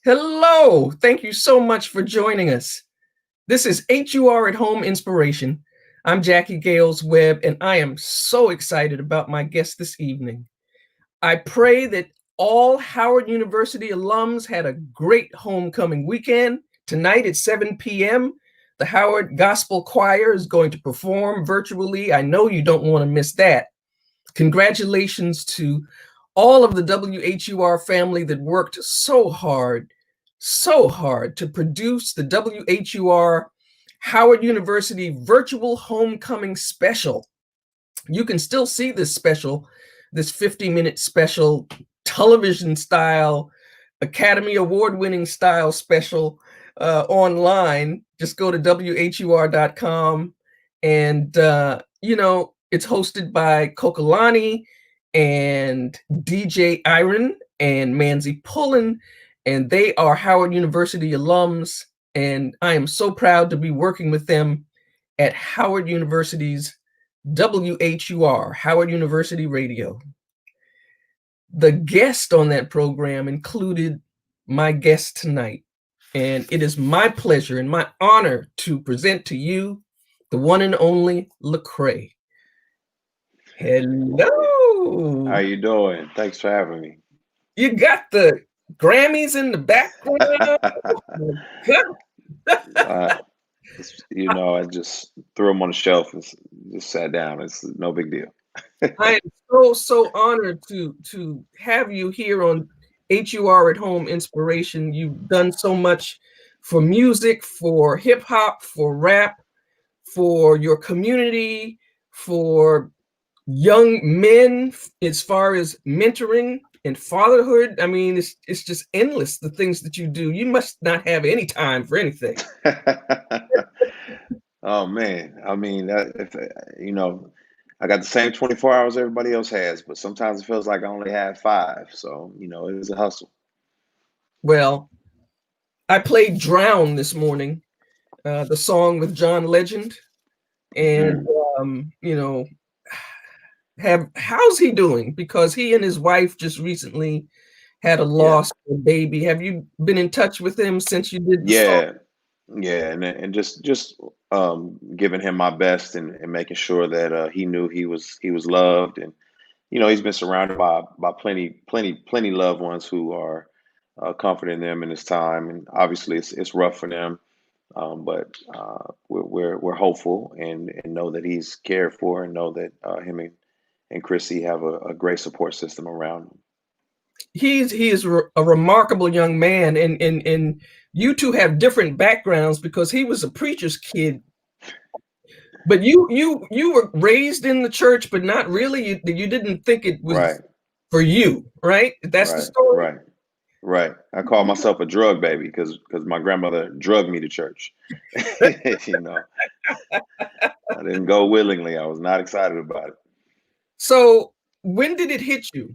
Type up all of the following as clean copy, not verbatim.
Hello. Thank you so much for joining us. This is HUR at Home Inspiration. I'm Jackie Gales Webb, and I am so excited about my guest this evening. I pray that all Howard University alums had a great homecoming weekend. Tonight at 7 p.m., the Howard Gospel Choir is going to perform virtually. I know you don't want to miss that. Congratulations to all of the WHUR family that worked so hard to produce the WHUR Howard University Virtual Homecoming Special. You can still see this special, this 50-minute special, television style, Academy Award-winning style special online. Just go to WHUR.com and, it's hosted by Kokalani and DJ Iron and Manzi Pullen, and they are Howard University alums, and I am so proud to be working with them at Howard University's WHUR, Howard University Radio. The guest on that program included my guest tonight, and it is my pleasure and my honor to present to you the one and only Lecrae. Hello. How you doing? Thanks for having me. You got the Grammys in the background. I just threw them on the shelf and just sat down. It's no big deal. I am so honored to have you here on HUR at Home Inspiration. You've done so much for music, for hip hop, for rap, for your community, for young men, as far as mentoring and fatherhood. I mean, it's just endless, the things that you do. You must not have any time for anything. Oh man, I mean, I got the same 24 hours everybody else has, but sometimes it feels like I only have 5. So, it is a hustle. Well, I played Drown this morning, the song with John Legend. And, how's he doing? Because he and his wife just recently had a loss of a baby. Have you been in touch with him since you did the song? Yeah, and just giving him my best and making sure that he knew he was loved, and he's been surrounded by plenty loved ones who are comforting them in this time, and obviously it's rough for them, but we're hopeful and know that he's cared for, and know that him and Chrissy have a great support system around him. He is a remarkable young man, and you two have different backgrounds because he was a preacher's kid, but you were raised in the church, but not really. You didn't think it was for you, right? That's the story. Right. I call myself a drug baby because my grandmother drugged me to church. I didn't go willingly. I was not excited about it. So when did it hit you?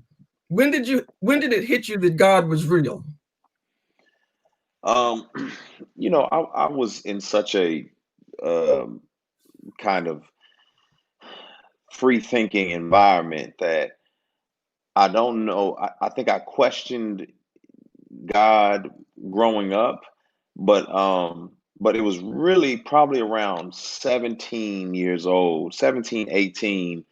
When did it hit you that God was real? I was in such a kind of free thinking environment that I don't know. I think I questioned God growing up, but it was really probably around 17 years old, 17, 18,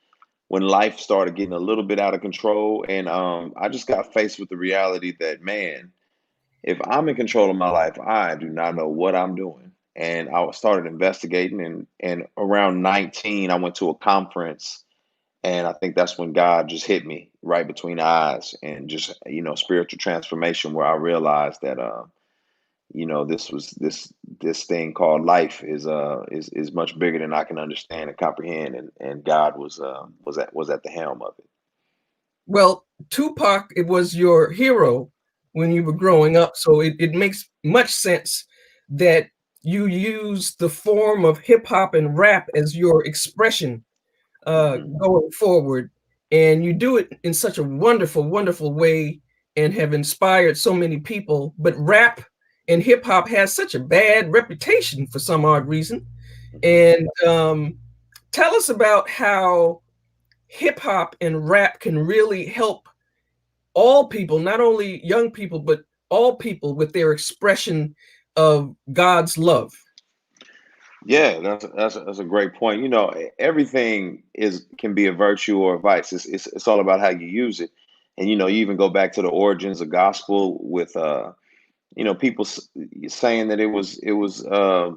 when life started getting a little bit out of control. And I just got faced with the reality that, man, if I'm in control of my life, I do not know what I'm doing. And I started investigating, and around 19, I went to a conference, and I think that's when God just hit me right between the eyes, and just, spiritual transformation, where I realized that, this thing called life is much bigger than I can understand and comprehend, and God was at the helm of it. Well, Tupac, it was your hero when you were growing up, so it makes much sense that you use the form of hip hop and rap as your expression going forward, and you do it in such a wonderful way, and have inspired so many people. But rap and hip hop has such a bad reputation for some odd reason. And tell us about how hip hop and rap can really help all people, not only young people, but all people with their expression of God's love? Yeah, that's a great point. Everything is can be a virtue or a vice. It's all about how you use it. And you even go back to the origins of gospel with people saying that it was uh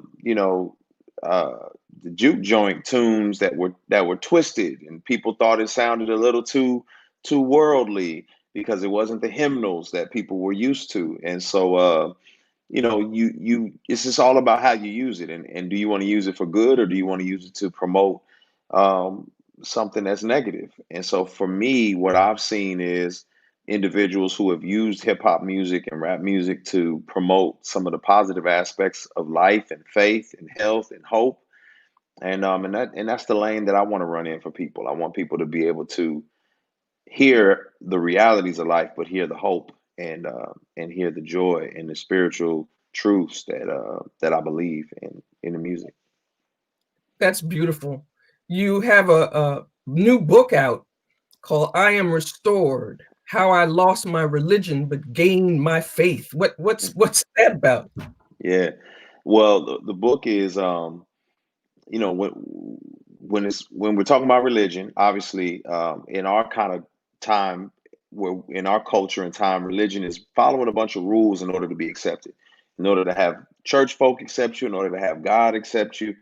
the juke joint tunes that were twisted, and people thought it sounded a little too worldly because it wasn't the hymnals that people were used to. And so you it's just all about how you use it, and do you want to use it for good, or do you want to use it to promote um something that's negative? And so for me, what I've seen is individuals who have used hip hop music and rap music to promote some of the positive aspects of life and faith and health and hope. And that's the lane that I want to run in for people. I want people to be able to hear the realities of life, but hear the hope, and hear the joy and the spiritual truths that I believe in the music. That's beautiful. You have a new book out called "I Am Restored: How I Lost My Religion But Gained My Faith." What's that about? Yeah. Well, the book is you know when we're talking about religion, obviously, in our kind of time, where in our culture and time, religion is following a bunch of rules in order to be accepted. In order to have church folk accept you, in order to have God accept you,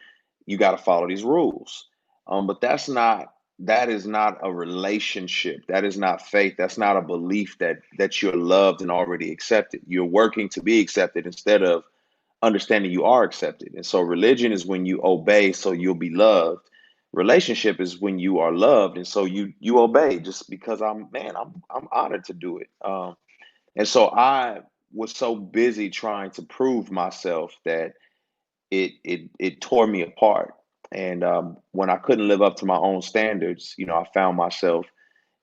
you got to follow these rules. But that is not a relationship. That is not faith. That's not a belief that you're loved and already accepted. You're working to be accepted instead of understanding you are accepted. And so religion is when you obey so you'll be loved. Relationship is when you are loved, and so you obey just because I'm honored to do it. And so I was so busy trying to prove myself that it tore me apart. And when I couldn't live up to my own standards, I found myself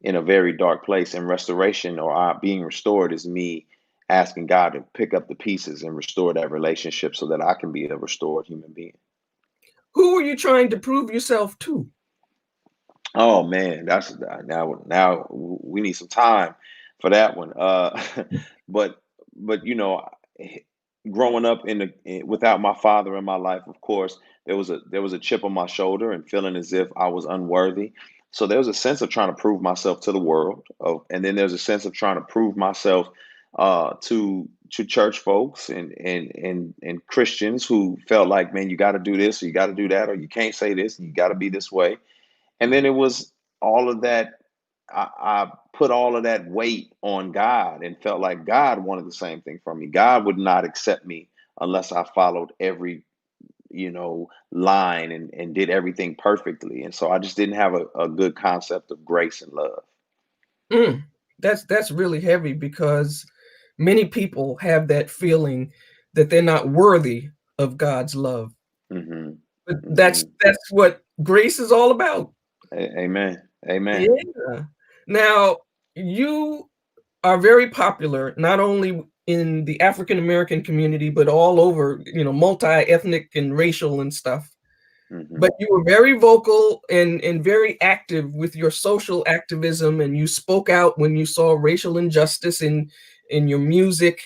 in a very dark place. And restoration, or being restored, is me asking God to pick up the pieces and restore that relationship so that I can be a restored human being. Who are you trying to prove yourself to? Oh man, that's now we need some time for that one. But but growing up without my father in my life, of course, there was a chip on my shoulder and feeling as if I was unworthy. So there was a sense of trying to prove myself to the world, and then there's a sense of trying to prove myself to church folks and Christians who felt like, man, you got to do this or you got to do that, or you can't say this and you got to be this way. And then it was all of that. I put all of that weight on God and felt like God wanted the same thing from me. God would not accept me unless I followed every, line and did everything perfectly. And so I just didn't have a good concept of grace and love. Mm, that's really heavy because many people have that feeling that they're not worthy of God's love. Hmm. But that's Hmm. that's what grace is all about. Amen. Amen. Yeah. Now, you are very popular not only in the African American community but all over, multi-ethnic and racial and stuff. Hmm. But you were very vocal and very active with your social activism, and you spoke out when you saw racial injustice in your music.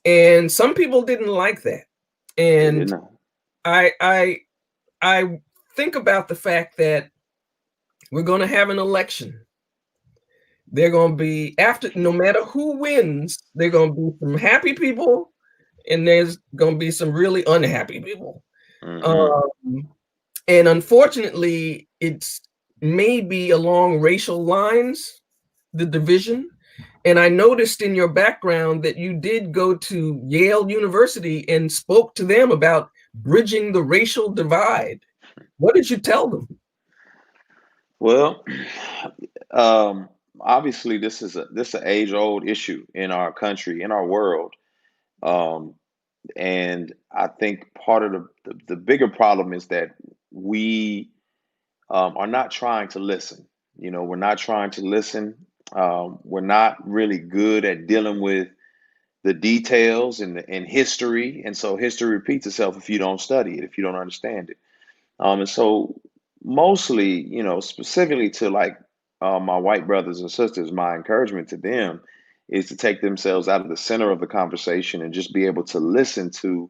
And some people didn't like that. They did And not. I I I think about the fact that we're going to have an election. They're going to be after, no matter who wins, they're going to be some happy people, and there's going to be some really unhappy people. Hmm. Um, And unfortunately, it's maybe along racial lines, the division. And I noticed in your background that you did go to Yale University and spoke to them about bridging the racial divide. What did you tell them? Well, um, obviously, this is an age old issue in our country, in our world. Um, and I think part of the bigger problem is that we are not trying to listen. We're not trying to listen. We're not really good at dealing with the details and history. And so history repeats itself if you don't study it, if you don't understand it. And so mostly, specifically to like my white brothers and sisters, my encouragement to them is to take themselves out of the center of the conversation and just be able to listen to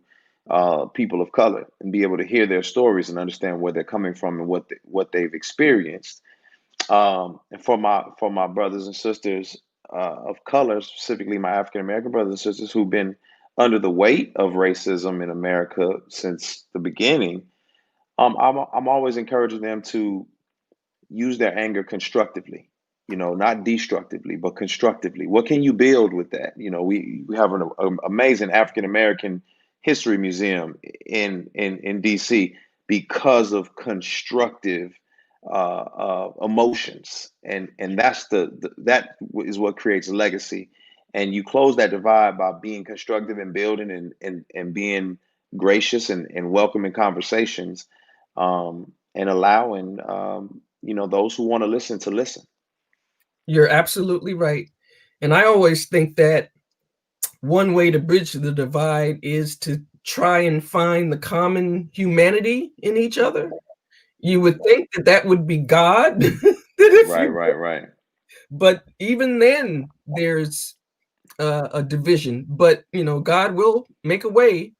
people of color and be able to hear their stories and understand where they're coming from and what they've experienced. And for my brothers and sisters of color, specifically my African American brothers and sisters who've been under the weight of racism in America since the beginning, I'm always encouraging them to use their anger constructively, not destructively, but constructively. What can you build with that? We have an amazing African American history museum in DC because of constructive emotions, and that is what creates legacy. And you close that divide by being constructive and building and being gracious and welcoming conversations, and allowing those who want to listen. You're absolutely right. And I always think that one way to bridge the divide is to try and find the common humanity in each other. You would think that would be God. Right. But even then, there's a division. But, God will make a way.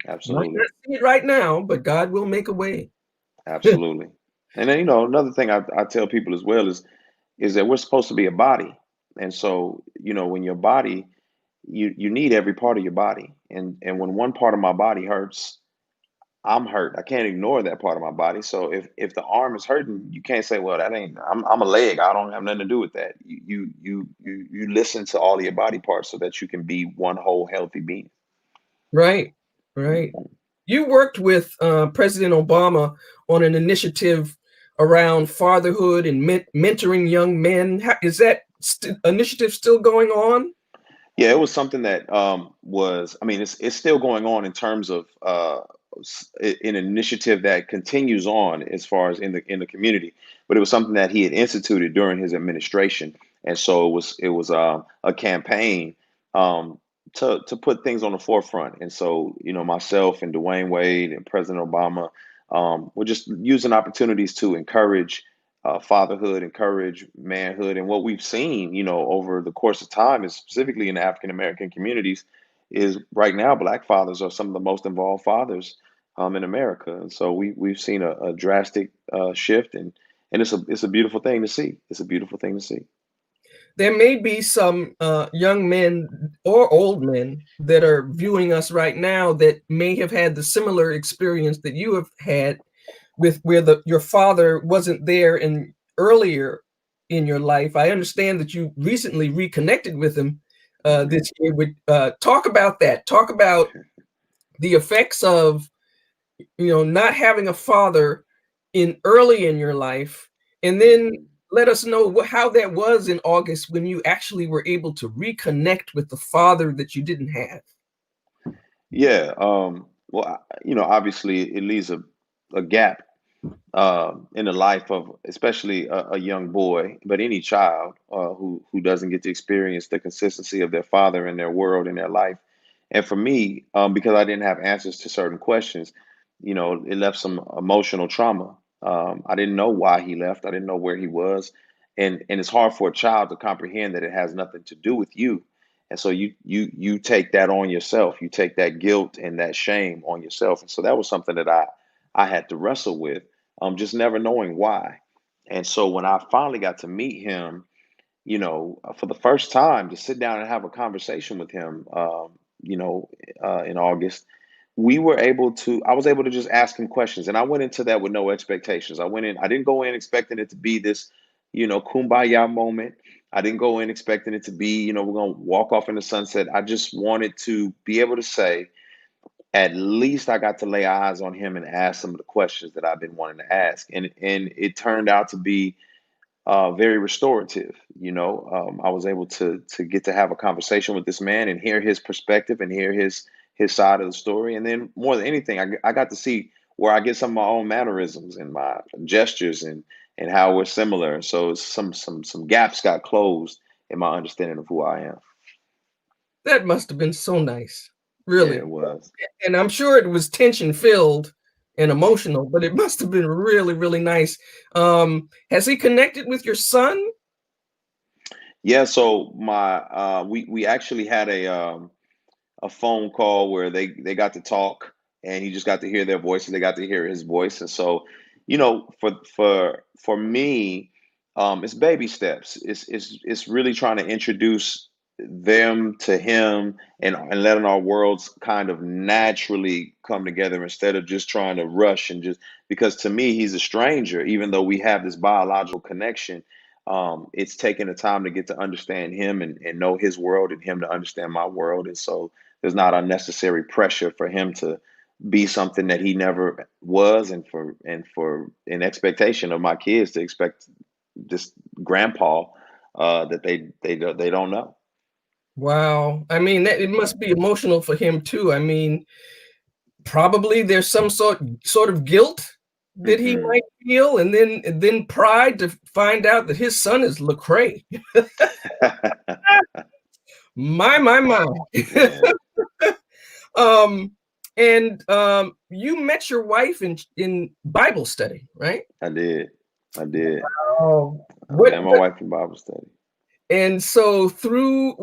Absolutely. Might not see it right now, but God will make a way. Absolutely. And then, another thing I tell people as well is that we're supposed to be a body. And so, when your body, you need every part of your body. And when one part of my body hurts, I'm hurt. I can't ignore that part of my body. So if the arm is hurting, you can't say, well, that ain't, I'm a leg. I don't have nothing to do with that. You listen to all of your body parts so that you can be one whole healthy being. Right. You worked with President Obama on an initiative around fatherhood and mentoring young men. Is that initiative still going on? Yeah, it was something that it's still going on in terms of an initiative that continues on as far as in the community, but it was something that he had instituted during his administration, and so it was a campaign to put things on the forefront. And so myself and Dwayne Wade and President Obama were just using opportunities to encourage fatherhood, encourage manhood. And what we've seen, over the course of time, is specifically in the African American communities, is right now Black fathers are some of the most involved fathers in America. And so we've seen a drastic shift, and it's a beautiful thing to see. It's a beautiful thing to see. There may be some young men or old men that are viewing us right now that may have had the similar experience that you have had, with where your father wasn't there earlier in your life. I understand that you recently reconnected with him this year. Talk about that. Talk about the effects of not having a father early in your life, and then let us know how that was in August when you actually were able to reconnect with the father that you didn't have. Yeah. Well, obviously it leaves a gap in the life of especially a young boy, but any child who doesn't get to experience the consistency of their father in their world, in their life. And for me, because I didn't have answers to certain questions, it left some emotional trauma. I didn't know why he left. I didn't know where he was, and it's hard for a child to comprehend that it has nothing to do with you. And so you take that on yourself. You take that guilt and that shame on yourself. And so that was something that I had to wrestle with, just never knowing why. And so when I finally got to meet him, for the first time, to sit down and have a conversation with him, in August, I was able to just ask him questions. And I went into that with no expectations. I didn't go in expecting it to be this, kumbaya moment. I didn't go in expecting it to be, we're going to walk off in the sunset. I just wanted to be able to say, at least I got to lay eyes on him and ask some of the questions that I've been wanting to ask. And it turned out to be very restorative. I was able to get to have a conversation with this man and hear his perspective and hear his side of the story. And then more than anything, I got to see where I get some of my own mannerisms and my gestures and how we're similar. So some gaps got closed in my understanding of who I am. That must have been so nice, really. Yeah, it was. And I'm sure it was tension filled and emotional, but it must have been really, really nice. Has he connected with your son? Yeah, so my we actually had a phone call where they got to talk, and he just got to hear their voices. They got to hear his voice. And so, for me, it's baby steps. It's really trying to introduce them to him, and letting our worlds kind of naturally come together instead of just trying to rush and just, because to me he's a stranger, even though we have this biological connection. It's taking the time to get to understand him, and know his world, and him to understand my world. And so there's not unnecessary pressure for him to be something that he never was, and for an expectation of my kids to expect this grandpa that they don't know. Wow. I mean, it must be emotional for him too. I mean, probably there's some sort of guilt that he Hmm. might feel, and then pride to find out that his son is Lecrae. My. Yeah, um, you met your wife in Bible study, right? I did. I did. Oh, I what, met my what wife in Bible study. and so through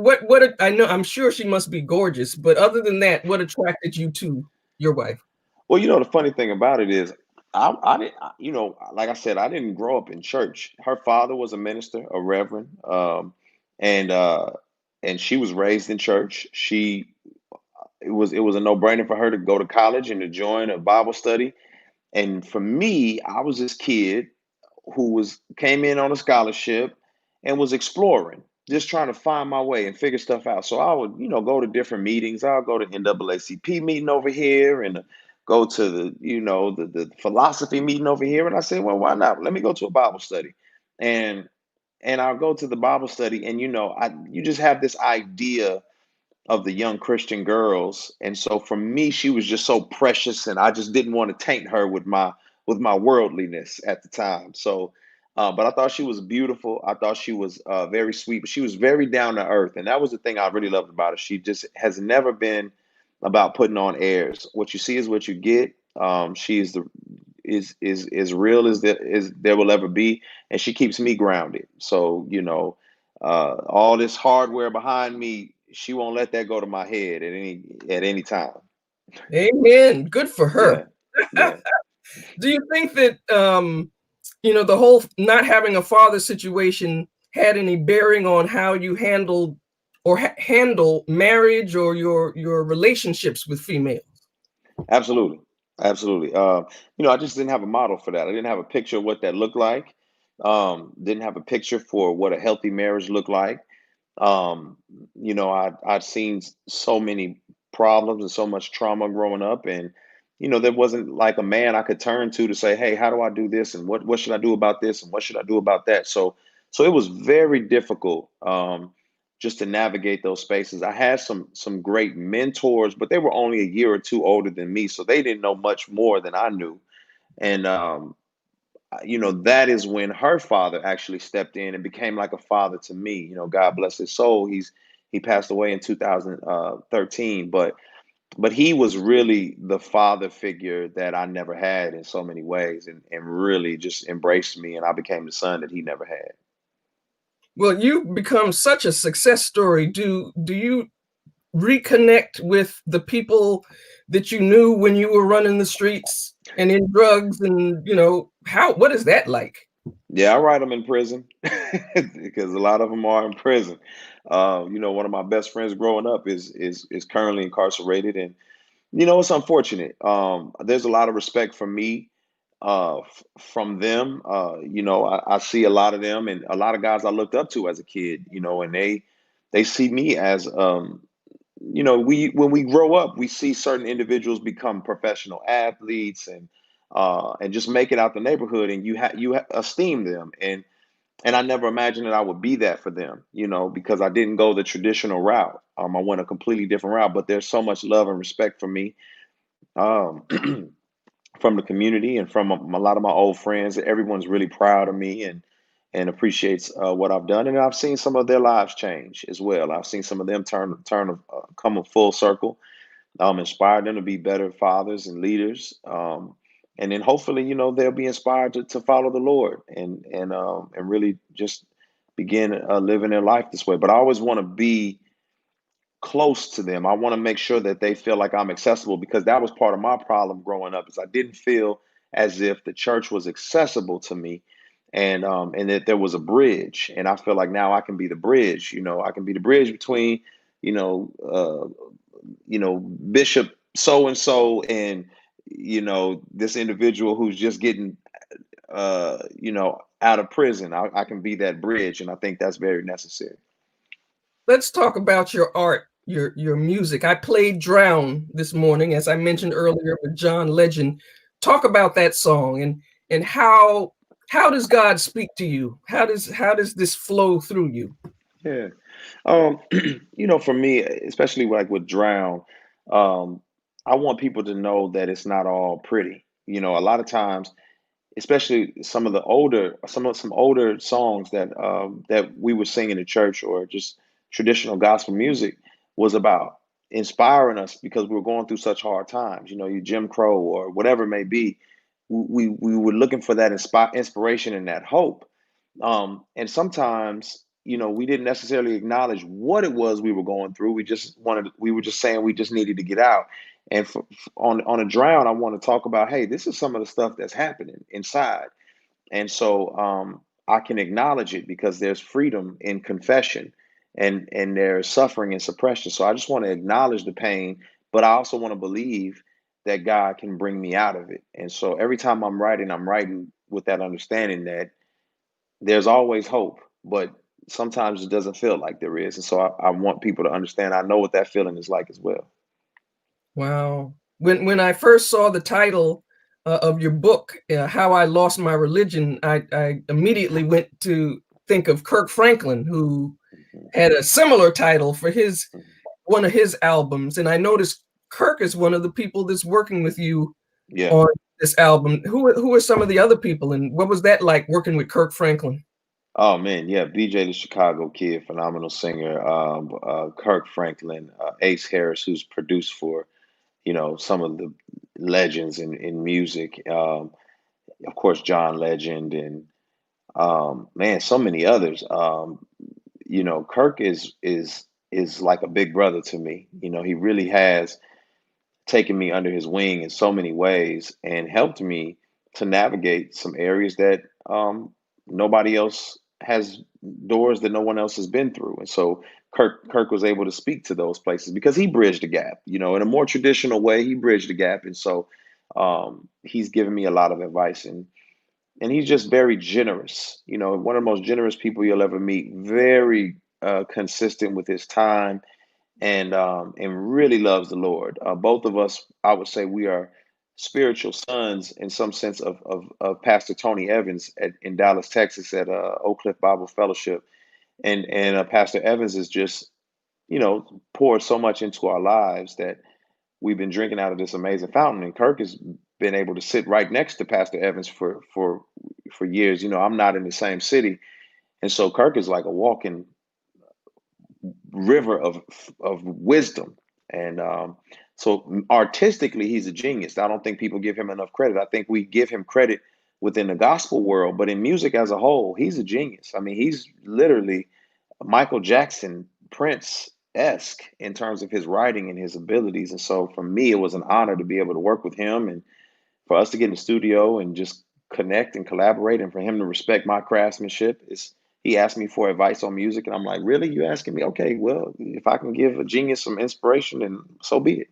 I know, I'm sure she must be gorgeous, but other than that, what attracted you to your wife? Well, the funny thing about it is, I didn't, like I said, I didn't grow up in church. Her father was a minister, a reverend, and uh, and she was raised in church. It was a no brainer for her to go to college and to join a Bible study. And for me, I was this kid who was came in on a scholarship and was exploring, just trying to find my way and figure stuff out. So I would, go to different meetings. I'll go to NAACP meeting over here, and go to the philosophy meeting over here. And I said, well, why not? Let me go to a Bible study. And I'll go to the Bible study, and you just have this idea of the young Christian girls. And so for me, she was just so precious, and I just didn't want to taint her with my worldliness at the time. So, but I thought she was beautiful. I thought she was very sweet, but she was very down to earth, and that was the thing I really loved about her. She just has never been about putting on airs. What you see is what you get. She is as real as there will ever be, and she keeps me grounded. So all this hardware behind me, she won't let that go to my head at any time. Amen. Good for her. Yeah, yeah, Do you think that the whole not having a father situation had any bearing on how you handled or handle marriage or your relationships with females? absolutely, absolutely. I just didn't have a model for that. I didn't have a picture of what that looked like. Didn't have a picture for what a healthy marriage looked like. Um, I'd seen so many problems and so much trauma growing up, and there wasn't like a man I could turn to say, "Hey, how do I do this? And what should I do about this? And what should I do about that?" So it was very difficult, just to navigate those spaces. I had some great mentors, but they were only a year or two older than me, so they didn't know much more than I knew. And that is when her father actually stepped in and became like a father to me. God bless his soul. He passed away in 2013, but he was really the father figure that I never had in so many ways, and really just embraced me, and I became the son that he never had. Well, you've become such a success story. Do you reconnect with the people that you knew when you were running the streets and in drugs, and what is that like? Yeah, I write them in prison because a lot of them are in prison. One of my best friends growing up is currently incarcerated, and it's unfortunate. There's a lot of respect for me from them. I see a lot of them, and a lot of guys I looked up to as a kid. And they see me as we when we grow up, we see certain individuals become professional athletes, and just make it out the neighborhood, and esteem them. And I never imagined that I would be that for them, because I didn't go the traditional route. I went a completely different route, but there's so much love and respect for me, um, from the community and from a lot of my old friends. Everyone's really proud of me, and appreciates what I've done. And I've seen some of their lives change as well. I've seen some of them come a full circle, inspire them to be better fathers and leaders. And then hopefully, they'll be inspired to follow the Lord, and really just begin living their life this way. But I always want to be close to them. I want to make sure that they feel like I'm accessible, because that was part of my problem growing up, is I didn't feel as if the church was accessible to me, and that there was a bridge. And I feel like now I can be the bridge. I can be the bridge between, you know, Bishop so and so and this individual who's just getting out of prison. I can be that bridge, and I think that's very necessary. Let's talk about your art, your music. I played Drown this morning, as I mentioned earlier, with John Legend. Talk about that song and how does God speak to you? How does this flow through you? Yeah. For me, especially like with Drown, I want people to know that it's not all pretty. A lot of times, especially some older songs that we were singing in church, or just traditional gospel music, was about inspiring us because we were going through such hard times. You Jim Crow or whatever it may be. We were looking for that inspiration and that hope. And sometimes, we didn't necessarily acknowledge what it was we were going through. We were just saying we just needed to get out. And on a Drown, I want to talk about, hey, this is some of the stuff that's happening inside. And so I can acknowledge it because there's freedom in confession, and there's suffering and suppression. So I just want to acknowledge the pain, but I also want to believe that God can bring me out of it. And so every time I'm writing with that understanding that there's always hope, but sometimes it doesn't feel like there is. And so I want people to understand, I know what that feeling is like as well. Wow. When I first saw the title of your book, How I Lost My Religion, I immediately went to think of Kirk Franklin, who had a similar title for one of his albums. And I noticed Kirk is one of the people that's working with you on this album. Who are some of the other people, and what was that like working with Kirk Franklin? Oh man, yeah, BJ the Chicago Kid, phenomenal singer. Kirk Franklin, Ace Harris, who's produced for some of the legends in music. Of course, John Legend, and man, so many others. Kirk is like a big brother to me. He really has taken me under his wing in so many ways and helped me to navigate some areas that nobody else has, doors that no one else has been through. And so Kirk was able to speak to those places because he bridged the gap, in a more traditional way. He bridged the gap. And so he's given me a lot of advice, and he's just very generous, one of the most generous people you'll ever meet, very consistent with his time, and really loves the Lord. Both of us, I would say, we are spiritual sons in some sense of Pastor Tony Evans in Dallas, Texas, at Oak Cliff Bible Fellowship, and Pastor Evans is just poured so much into our lives that we've been drinking out of this amazing fountain. And Kirk has been able to sit right next to Pastor Evans for years. I'm not in the same city, and so Kirk is like a walking river of wisdom. And so artistically, he's a genius. I don't think people give him enough credit. I think we give him credit within the gospel world, but in music as a whole, he's a genius. I mean, he's literally Michael Jackson, Prince-esque in terms of his writing and his abilities. And so for me, it was an honor to be able to work with him, and for us to get in the studio and just connect and collaborate, and for him to respect my craftsmanship. He asked me for advice on music, and I'm like, really? You asking me? Okay, well, if I can give a genius some inspiration, then so be it.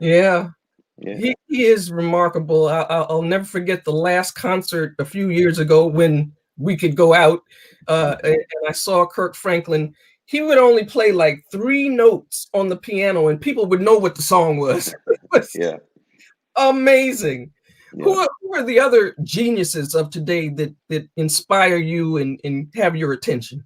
Yeah. Yeah. He is remarkable. I'll never forget the last concert a few years ago when we could go out, and I saw Kirk Franklin. He would only play like 3 notes on the piano, and people would know what the song was. It was Yeah. amazing. Yeah. Who are the other geniuses of today that inspire you and have your attention?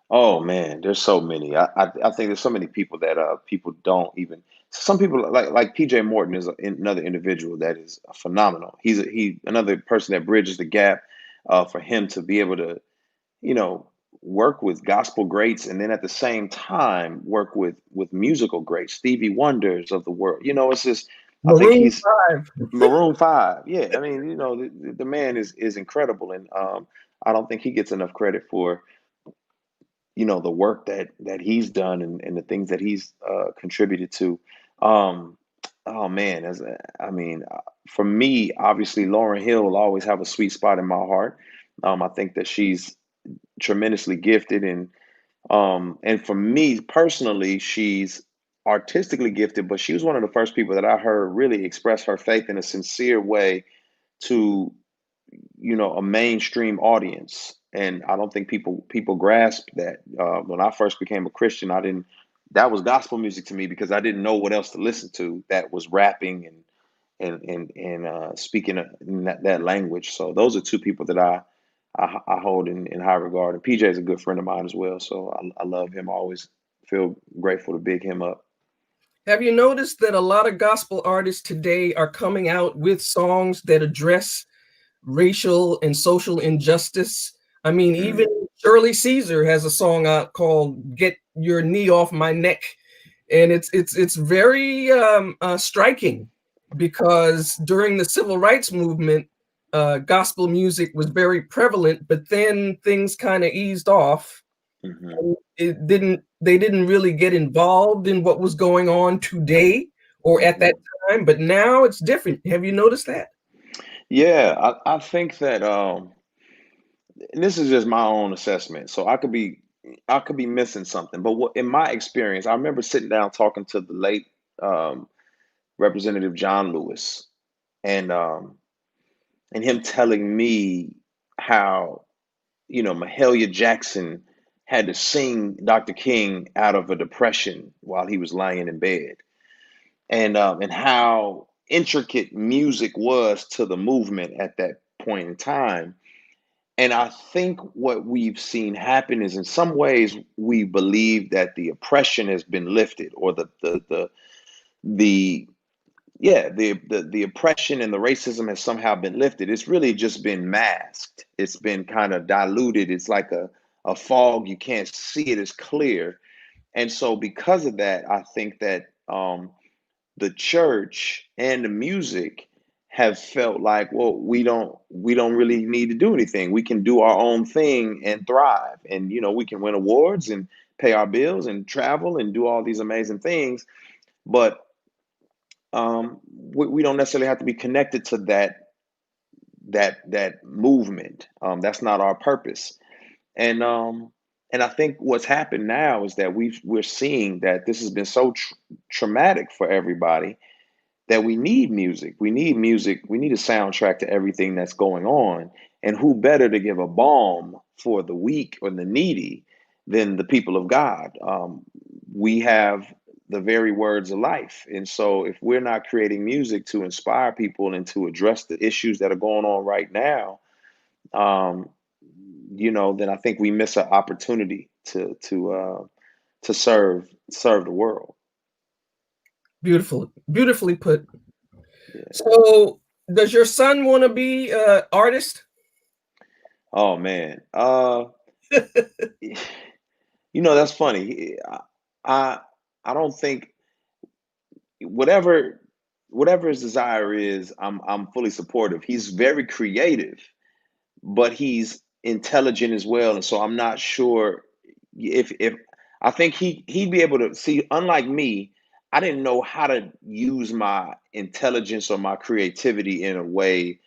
Oh man, there's so many. I think there's so many people that people don't even. Some people like PJ Morton is another individual that is phenomenal. He another person that bridges the gap for him to be able to you know, work with gospel greats, and then at the same time work with musical greats, Stevie Wonders of the world. It's just, I think Maroon he's 5. Maroon 5. Yeah, I mean, the man is incredible, and I don't think he gets enough credit for the work that he's done and the things that he's contributed to. Um, oh man, for me, obviously, Lauryn Hill will always have a sweet spot in my heart. I think that she's tremendously gifted, and for me personally, she's artistically gifted, but she was one of the first people that I heard really express her faith in a sincere way to a mainstream audience. And I don't think people grasp that. When I first became a Christian, I didn't that was gospel music to me because I didn't know what else to listen to that was rapping and speaking in that language. So those are two people that I hold in high regard. And PJ is a good friend of mine as well, so I love him. I always feel grateful to big him up. Have you noticed that a lot of gospel artists today are coming out with songs that address racial and social injustice? I mean, even Shirley Caesar has a song out called "Get Your Knee Off My Neck," and it's very striking because during the civil rights movement, gospel music was very prevalent, but then things kind of eased off. Mm-hmm. They didn't really get involved in what was going on today or at that time, but now it's different. Have you noticed that? Yeah, I think that and this is just my own assessment, so I could be missing something. But in my experience, I remember sitting down talking to the late um, Representative John Lewis, and him telling me how Mahalia Jackson had to sing Dr. King out of a depression while he was lying in bed, and how intricate music was to the movement at that point in time. And I think what we've seen happen is in some ways we believe that the oppression has been lifted, or the yeah, the oppression and the racism has somehow been lifted. It's really just been masked. It's been kind of diluted. It's like a fog. You can't see it as clear. And so because of that, I think that the church and the music have felt like, well, we don't really need to do anything. We can do our own thing and thrive. And we can win awards and pay our bills and travel and do all these amazing things. But we don't necessarily have to be connected to that movement. That's not our purpose. And and I think what's happened now is that we're seeing that this has been so traumatic for everybody that we need music. We need music. We need a soundtrack to everything that's going on. And who better to give a balm for the weak or the needy than the people of God? We have the very words of life. And so if we're not creating music to inspire people and to address the issues that are going on right now, um, then I think we miss an opportunity to serve the world. Beautifully put. Yeah. So, does your son want to be an artist? Oh man. That's funny. I I don't think whatever his desire is, I'm fully supportive. He's very creative, but he's intelligent as well, and so I'm not sure if I think he'd be able to see. Unlike me, I didn't know how to use my intelligence or my creativity in a way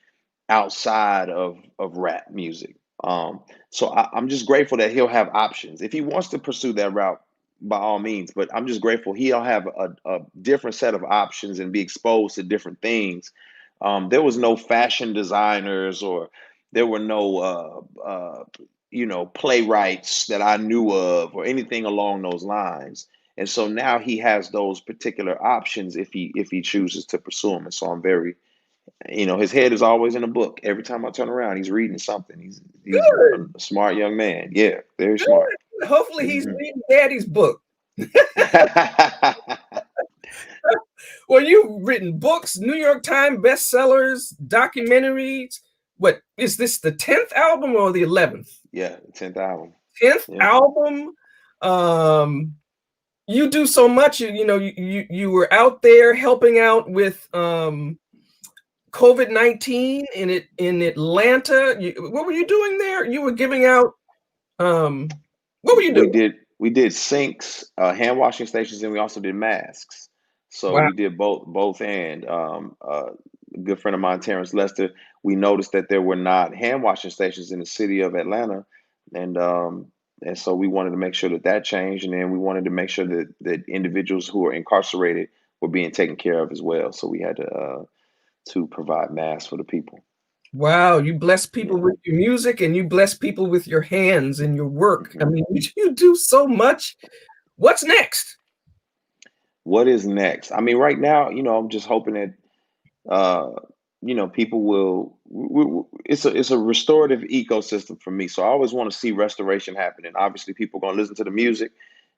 outside of rap music. So I'm just grateful that he'll have options. If he wants to pursue that route, by all means, but I'm just grateful he'll have a different set of options and be exposed to different things. There was no fashion designers, or there were no playwrights that I knew of or anything along those lines. And so now he has those particular options if he chooses to pursue them. And so I'm very, his head is always in a book. Every time I turn around, he's reading something. He's Good, a smart young man. Yeah, very smart. good. Hopefully, he's Hmm. reading Daddy's book. Well, you've written books, New York Times bestsellers, documentaries. What is this? The 10th album or the 11th? Yeah, 10th album. 10th Yeah. album. You do so much. You were out there helping out with COVID-19 in Atlanta. What were you doing there? You were giving out What were you doing? We did sinks, hand washing stations, and we also did masks. So Wow. we did both. And a good friend of mine, Terrence Lester, we noticed that there were not hand washing stations in the city of Atlanta, and so we wanted to make sure that changed, and then we wanted to make sure that individuals who are incarcerated were being taken care of as well. So we had to provide masks for the people. Wow, you bless people Yeah. with your music, and you bless people with your hands and your work. I Mhm. mean, you do so much. What's next? What is next? I mean, right now, I'm just hoping that uh, people will. It's a restorative ecosystem for me. So I always want to see restoration happening. Obviously, people are going to listen to the music,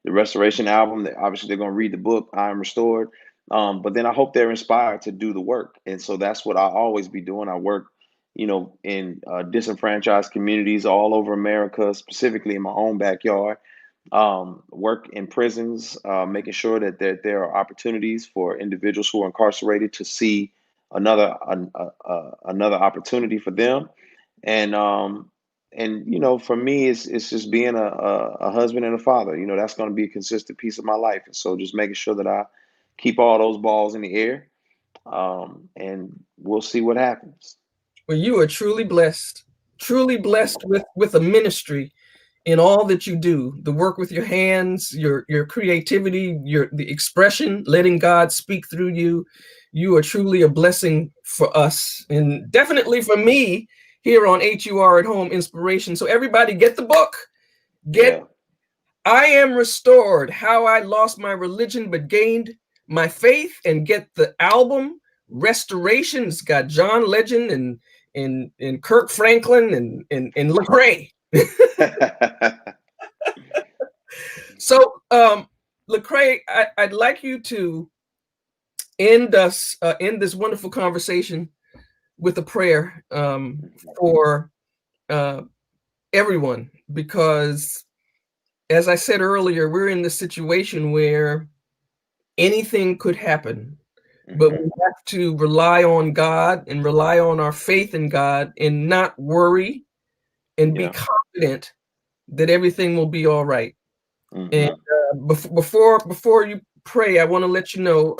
the restoration album. Obviously, they're going to read the book, I Am Restored. But then I hope they're inspired to do the work, and so that's what I always be doing. I work, in disenfranchised communities all over America, specifically in my own backyard. Work in prisons, making sure that there are opportunities for individuals who are incarcerated to see another opportunity for them. And for me, it's just being a husband and a father. That's going to be a consistent piece of my life. And so just making sure that I keep all those balls in the air, and we'll see what happens. Well, you are truly blessed with a ministry in all that you do. The work with your hands, your creativity, the expression, letting God speak through you. You are truly a blessing for us, and definitely for me here on HUR at Home Inspiration. So everybody, get the book. Get Yeah. I Am Restored: How I Lost My Religion But Gained My Faith, and get the album Restoration. It's got John Legend and Kirk Franklin and Lecrae. So, Lecrae, I'd like you to end this wonderful conversation with a prayer for everyone, because, as I said earlier, we're in this situation where anything could happen, but we have to rely on God and rely on our faith in God and not worry and be Yeah. confident that everything will be all right. And Hmm. before you pray, I want to let you know,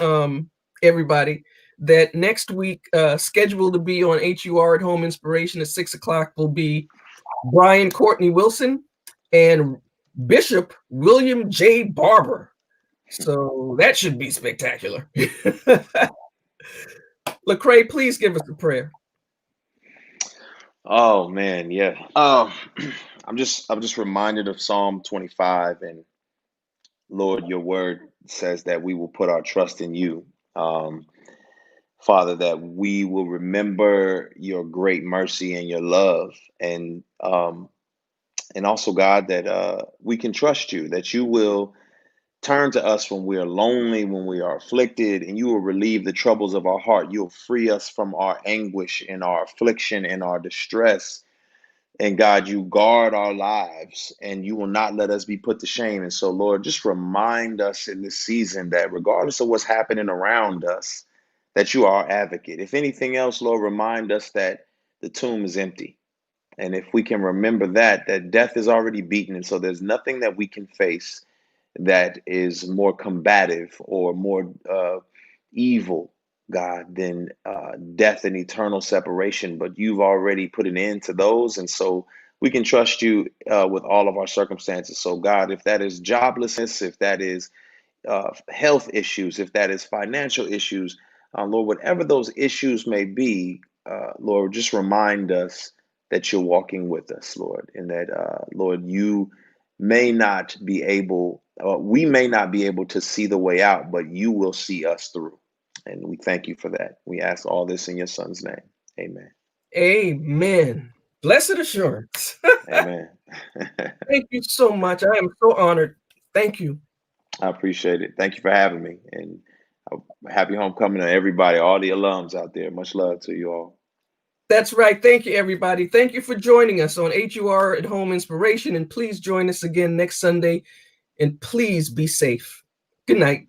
everybody, that next week, scheduled to be on HUR at Home Inspiration at 6:00 will be Brian Courtney Wilson and Bishop William J. Barber. So that should be spectacular. Lecrae, please give us a prayer. Oh man, yeah. I'm just reminded of Psalm 25, and Lord, your word says that we will put our trust in you. Um, Father, that we will remember your great mercy and your love, and also God, that we can trust you, that you will turn to us when we are lonely, when we are afflicted, and you will relieve the troubles of our heart. You'll free us from our anguish and our affliction and our distress. And God, you guard our lives, and you will not let us be put to shame. And so, Lord, just remind us in this season that regardless of what's happening around us, that you are our advocate. If anything else, Lord, remind us that the tomb is empty. And if we can remember that death is already beaten. And so there's nothing that we can face that is more combative or more evil, God, than death and eternal separation. But you've already put an end to those. And so we can trust you with all of our circumstances. So, God, if that is joblessness, if that is health issues, if that is financial issues, Lord, whatever those issues may be, Lord, just remind us that you're walking with us, Lord, and that, Lord, you may not be able, we may not be able to see the way out, but you will see us through. And we thank you for that. We ask all this in your son's name. Amen. Amen. Blessed assurance. Amen. Thank you so much. I am so honored. Thank you. I appreciate it. Thank you for having me. And happy homecoming to everybody, all the alums out there. Much love to you all. That's right. Thank you, everybody. Thank you for joining us on HUR at Home Inspiration. And please join us again next Sunday. And please be safe. Good night.